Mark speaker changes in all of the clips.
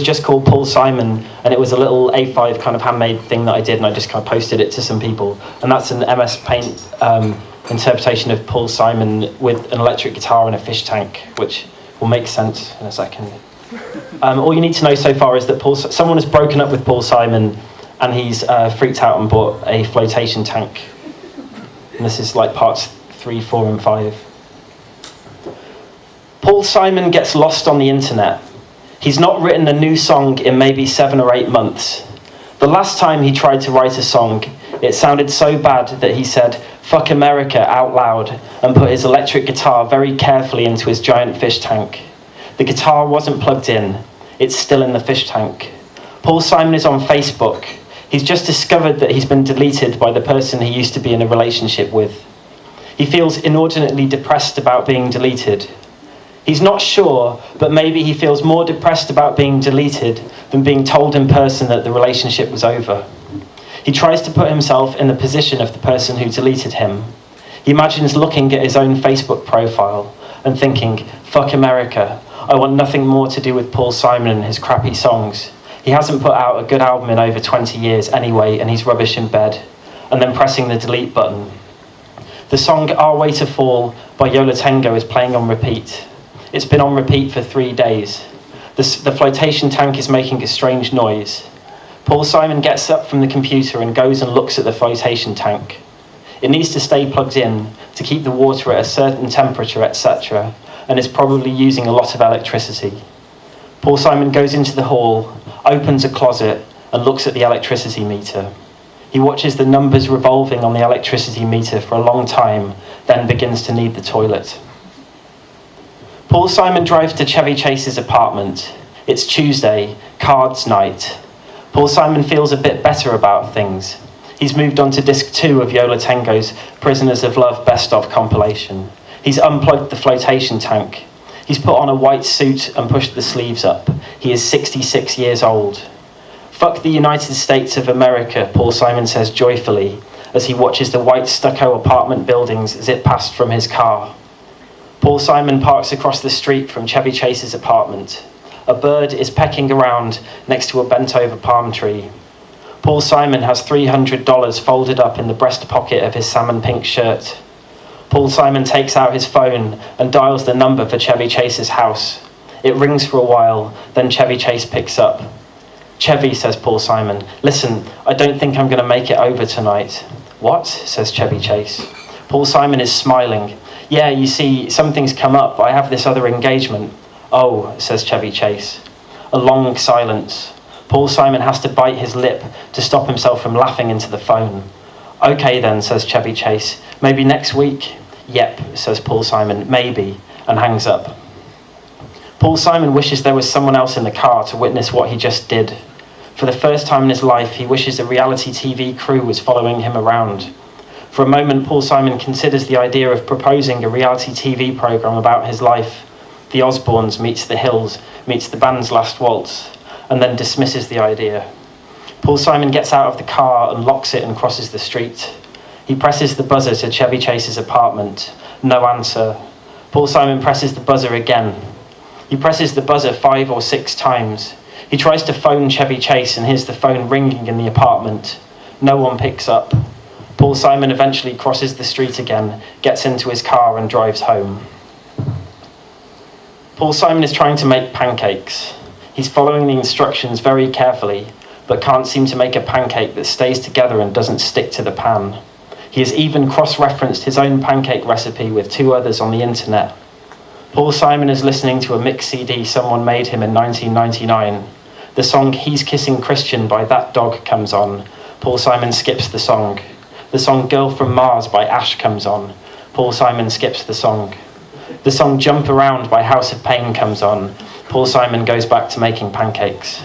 Speaker 1: just called Paul Simon, and it was a little A5 kind of handmade thing that I did, and I just kind of posted it to some people. And that's an MS Paint interpretation of Paul Simon with an electric guitar and a fish tank, which will make sense in a second. All you need to know so far is that someone has broken up with Paul Simon, and he's freaked out and bought a flotation tank. And this is like parts 3, 4, and 5. Paul Simon gets lost on the internet. He's not written a new song in maybe 7 or 8 months. The last time he tried to write a song, it sounded so bad that he said, "Fuck America," out loud, and put his electric guitar very carefully into his giant fish tank. The guitar wasn't plugged in. It's still in the fish tank. Paul Simon is on Facebook. He's just discovered that he's been deleted by the person he used to be in a relationship with. He feels inordinately depressed about being deleted. He's not sure, but maybe he feels more depressed about being deleted than being told in person that the relationship was over. He tries to put himself in the position of the person who deleted him. He imagines looking at his own Facebook profile and thinking, "Fuck America, I want nothing more to do with Paul Simon and his crappy songs. He hasn't put out a good album in over 20 years anyway, and he's rubbish in bed," and then pressing the delete button. The song Our Way to Fall by Yo La Tengo is playing on repeat. It's been on repeat for 3 days. The flotation tank is making a strange noise. Paul Simon gets up from the computer and goes and looks at the flotation tank. It needs to stay plugged in to keep the water at a certain temperature, etc., and is probably using a lot of electricity. Paul Simon goes into the hall, opens a closet, and looks at the electricity meter. He watches the numbers revolving on the electricity meter for a long time, then begins to need the toilet. Paul Simon drives to Chevy Chase's apartment. It's Tuesday, cards night. Paul Simon feels a bit better about things. He's moved on to disc 2 of Yo La Tengo's Prisoners of Love Best Of compilation. He's unplugged the flotation tank. He's put on a white suit and pushed the sleeves up. He is 66 years old. "Fuck the United States of America," Paul Simon says joyfully as he watches the white stucco apartment buildings zip past from his car. Paul Simon parks across the street from Chevy Chase's apartment. A bird is pecking around next to a bent-over palm tree. Paul Simon has $300 folded up in the breast pocket of his salmon pink shirt. Paul Simon takes out his phone and dials the number for Chevy Chase's house. It rings for a while, then Chevy Chase picks up. "Chevy," says Paul Simon, "listen, I don't think I'm going to make it over tonight." "What?" says Chevy Chase. Paul Simon is smiling. "Yeah, you see, something's come up. I have this other engagement." "Oh," says Chevy Chase. A long silence. Paul Simon has to bite his lip to stop himself from laughing into the phone. "Okay then," says Chevy Chase. "Maybe next week?" "Yep," says Paul Simon, "maybe," and hangs up. Paul Simon wishes there was someone else in the car to witness what he just did. For the first time in his life, he wishes a reality TV crew was following him around. For a moment, Paul Simon considers the idea of proposing a reality TV programme about his life. The Osbournes meets the Hills, meets the band's Last Waltz, and then dismisses the idea. Paul Simon gets out of the car and locks it and crosses the street. He presses the buzzer to Chevy Chase's apartment. No answer. Paul Simon presses the buzzer again. He presses the buzzer 5 or 6 times. He tries to phone Chevy Chase and hears the phone ringing in the apartment. No one picks up. Paul Simon eventually crosses the street again, gets into his car and drives home. Paul Simon is trying to make pancakes. He's following the instructions very carefully, but can't seem to make a pancake that stays together and doesn't stick to the pan. He has even cross-referenced his own pancake recipe with 2 others on the internet. Paul Simon is listening to a mix CD someone made him in 1999. The song He's Kissing Christian by That Dog comes on. Paul Simon skips the song. The song Girl from Mars by Ash comes on. Paul Simon skips the song. The song Jump Around by House of Pain comes on. Paul Simon goes back to making pancakes.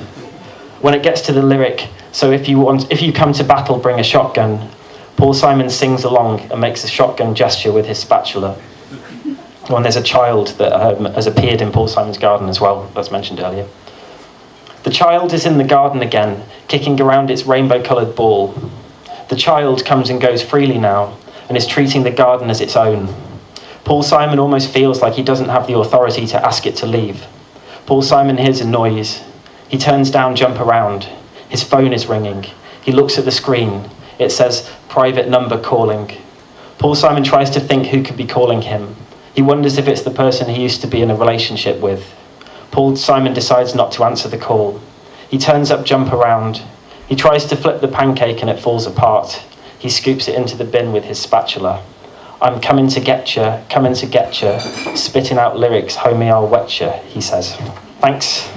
Speaker 1: When it gets to the lyric, "So if you come to battle, bring a shotgun," Paul Simon sings along and makes a shotgun gesture with his spatula. And there's a child that has appeared in Paul Simon's garden as well, as mentioned earlier. The child is in the garden again, kicking around its rainbow-coloured ball. The child comes and goes freely now, and is treating the garden as its own. Paul Simon almost feels like he doesn't have the authority to ask it to leave. Paul Simon hears a noise. He turns down, jump around. His phone is ringing. He looks at the screen. It says, private number calling. Paul Simon tries to think who could be calling him. He wonders if it's the person he used to be in a relationship with. Paul Simon decides not to answer the call. He turns up, jump around. He tries to flip the pancake and it falls apart. He scoops it into the bin with his spatula. I'm coming to get you, spitting out lyrics, homie, I'll wet you, he says. Thanks.